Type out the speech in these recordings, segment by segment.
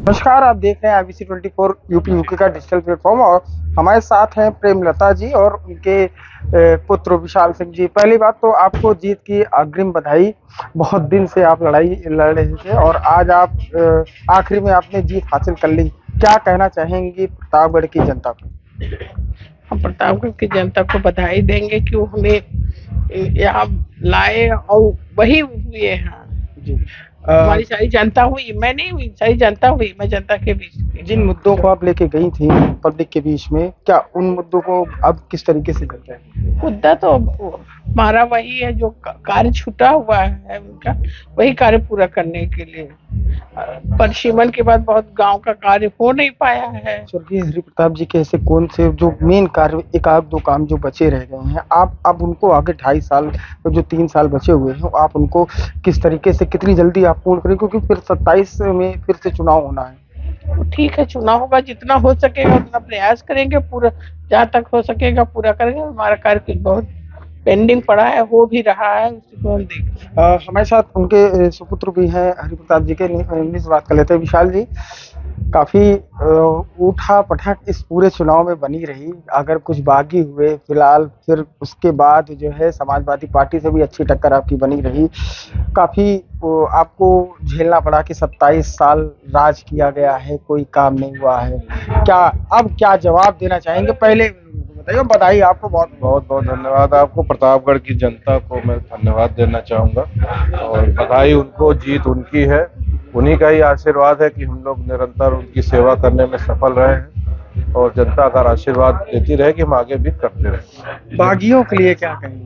नमस्कार, आप देख रहे हैं IBC24 यूपी यूके का डिजिटल प्लेटफॉर्म और हमारे साथ हैं प्रेमलता जी और उनके पुत्र विशाल सिंह जी। पहली बात तो आपको जीत की अग्रिम बधाई। बहुत दिन से आप लड़ाई लड़ रहे थे और आज आप आखिरी में आपने जीत हासिल कर ली। क्या कहना चाहेंगी प्रतापगढ़ की जनता को? हम प्रतापगढ़ की जनता को बधाई देंगे कि वो हमें यहाँ लाए और वही हुए हैं। हमारी सारी जनता हुई, मैं नहीं हुई, सारी जनता हुई, मैं जनता के बीच। जिन मुद्दों को आप लेके गई थी पब्लिक के बीच में, क्या उन मुद्दों को अब किस तरीके से करते हैं? मुद्दा तो हमारा वही है, जो कार्य छूटा हुआ है उनका, वही कार्य पूरा करने के लिए। परिसीमन के बाद बहुत गांव का कार्य हो नहीं पाया है। स्वर्गीय हरि प्रताप जी के ऐसे कौन से जो मेन कार्य, एक आध दो काम जो बचे रह गए हैं, आप अब उनको आगे 2.5 साल जो 3 साल बचे हुए हैं, आप उनको किस तरीके से कितनी जल्दी आप पूर्ण करें, क्योंकि फिर 27 में फिर से चुनाव होना है। ठीक है, चुनाव होगा, जितना हो सकेगा उतना प्रयास करेंगे, पूरा जहाँ तक हो सकेगा पूरा करेंगे। हमारा कार्य कुछ बहुत पेंडिंग पड़ा है, हो भी रहा है, उसको हम देख। हमारे साथ उनके सुपुत्र भी हैं हरि प्रताप जी के, से बात कर लेते हैं। विशाल जी, काफी उठा पटक इस पूरे चुनाव में बनी रही, अगर कुछ बागी हुए फिलहाल, फिर उसके बाद जो है समाजवादी पार्टी से भी अच्छी टक्कर आपकी बनी रही। काफी आपको झेलना पड़ा कि 27 साल राज किया गया है, कोई काम नहीं हुआ है। अब क्या जवाब देना चाहेंगे? पहले बताइए। बधाई आपको, बहुत बहुत बहुत धन्यवाद आपको। प्रतापगढ़ की जनता को मैं धन्यवाद देना चाहूँगा और बधाई उनको, जीत उनकी है। उन्हीं का ही आशीर्वाद है कि हम लोग निरंतर उनकी सेवा करने में सफल रहे हैं और जनता का आशीर्वाद देती रहे कि हम आगे भी करते रहे। बागियों के लिए क्या कहेंगे?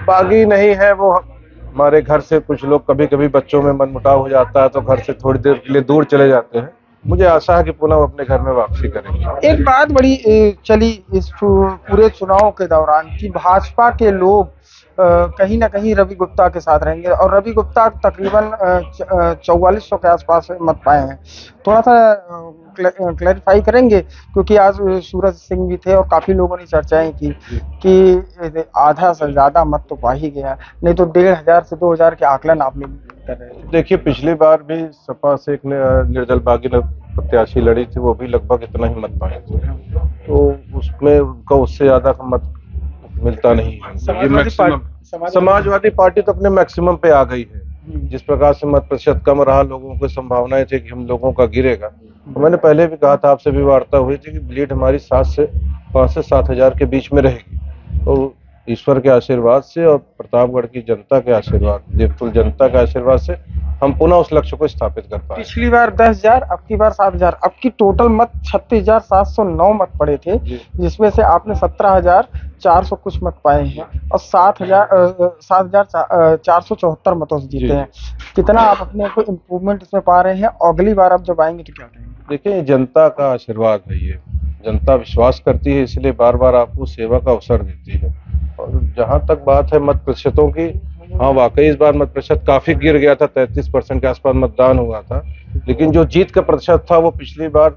बागी नहीं है वो, हमारे घर से कुछ लोग, कभी कभी बच्चों में मनमुटाव हो जाता है तो घर से थोड़ी देर के लिए दूर चले जाते हैं। मुझे आशा है कि पुनः वो अपने घर में वापसी करेंगे। एक बात बड़ी चली इस पूरे चुनाव के दौरान कि भाजपा के लोग कहीं ना कहीं रवि गुप्ता के साथ रहेंगे और रवि गुप्ता तकरीबन 4400 के आसपास मत पाए हैं। थोड़ा सा क्लैरिफाई करेंगे, क्योंकि आज सूरज सिंह भी थे और काफी लोगों ने चर्चाएं की कि आधा से ज्यादा मत तो पा ही गया, नहीं तो 1500 से 2000 के आकलन आपने कर रहे हैं। देखिए, पिछली बार भी सपा से एक निर्दल बागी प्रत्याशी लड़ी थी, वो भी लगभग इतना ही मत पाए थे, तो उसमें उनका उससे ज्यादा मत मिलता नहीं है। समाजवादी पार्टी तो अपने मैक्सिमम पे आ गई है। जिस प्रकार से मत प्रतिशत कम रहा, लोगों को संभावनाएं थी कि हम लोगों का गिरेगा, तो मैंने पहले भी कहा था, आपसे भी वार्ता हुई थी कि लीड हमारी 5 से 7 हजार के बीच में रहेगी। तो ईश्वर के आशीर्वाद से और प्रतापगढ़ की जनता के आशीर्वाद, देवतुल जनता के आशीर्वाद से हम पुनः उस लक्ष्य को स्थापित कर पाए। पिछली बार 10,000, अब की बार 7,000, अब की टोटल मत 36,709 मत पड़े थे, जिसमें से आपने 17,400 कुछ मत पाए हैं और 7,474 मतों से जीते हैं। कितना आप अपने को इम्प्रूवमेंट इसमें पा रहे हैं? अगली बार आप जब आएंगे तो क्या करेंगे? देखिए, जनता का आशीर्वाद है, ये जनता विश्वास करती है, इसलिए बार बार आपको सेवा का अवसर देती है। और जहां तक बात है मत प्रतिशतों की, हाँ वाकई इस बार मत प्रतिशत काफी गिर गया था, 33% के आसपास मतदान हुआ था, लेकिन जो जीत का प्रतिशत था वो पिछली बार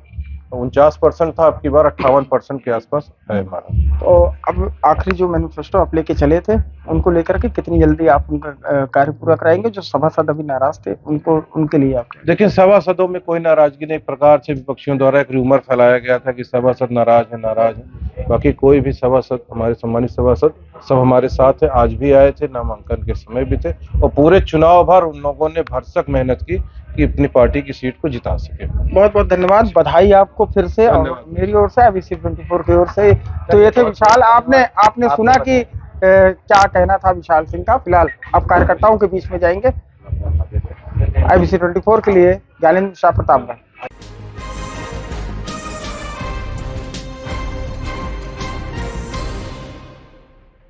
49% था, अब की बार 58% के आसपास है हमारा। तो अब आखिरी जो मैनिफेस्टो आप लेके चले थे, उनको लेकर के कितनी जल्दी आप उनका कार्य पूरा कराएंगे? जो सभासद अभी नाराज थे उनको, उनके लिए आप? देखिए, सभासदों में कोई नाराजगी नहीं। एक प्रकार से विपक्षियों द्वारा एक रूमर फैलाया गया था कि सभासद नाराज है। बाकी कोई भी सभासद, हमारे सम्मानित सभासद सब हमारे साथ है, आज भी आए थे, नामांकन के समय भी थे और पूरे चुनाव भर उन लोगों ने भरसक मेहनत की कि अपनी पार्टी की सीट को जिता सके। बहुत बहुत धन्यवाद, बधाई आपको फिर से और मेरी ओर से, IBC24 की ओर से। तो ये थे विशाल। आपने सुना कि क्या कहना था विशाल सिंह का। फिलहाल आप कार्यकर्ताओं के बीच में जाएंगे। IBC24 के लिए ज्ञानेंद्र शाह, प्रतापगढ़।